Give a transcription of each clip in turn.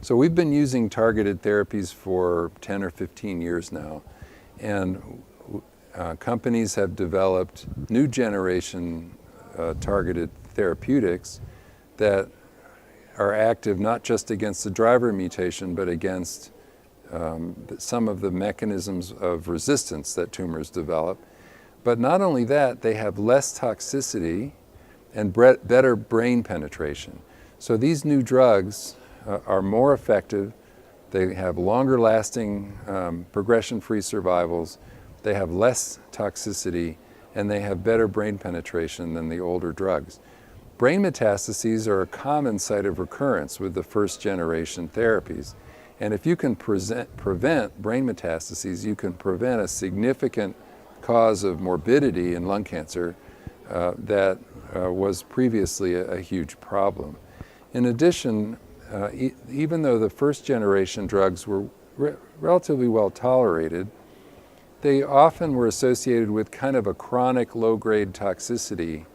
So we've been using targeted therapies for 10 or 15 years now, and companies have developed new generation targeted therapeutics that are active not just against the driver mutation, but against some of the mechanisms of resistance that tumors develop. But not only that, they have less toxicity and better brain penetration. So these new drugs are more effective, they have longer lasting progression-free survivals, they have less toxicity, and they have better brain penetration than the older drugs. Brain metastases are a common site of recurrence with the first generation therapies. And if you can prevent brain metastases, you can prevent a significant cause of morbidity in lung cancer that was previously a huge problem. In addition, even though the first generation drugs were relatively well tolerated, they often were associated with kind of a chronic low-grade toxicity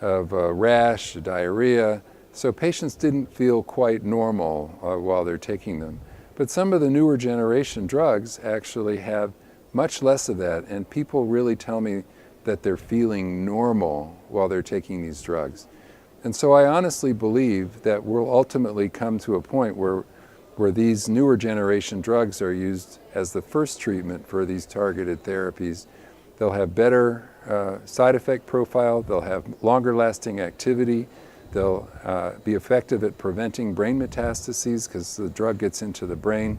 of rash, diarrhea, so patients didn't feel quite normal while they're taking them. But some of the newer generation drugs actually have much less of that, and people really tell me that they're feeling normal while they're taking these drugs. And so I honestly believe that we'll ultimately come to a point where these newer generation drugs are used as the first treatment for these targeted therapies. They'll have better side effect profile, they'll have longer lasting activity, they'll be effective at preventing brain metastases because the drug gets into the brain.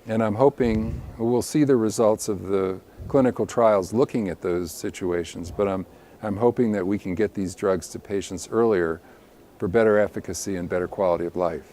And I'm hoping we'll see the results of the clinical trials looking at those situations, but I'm hoping that we can get these drugs to patients earlier for better efficacy and better quality of life.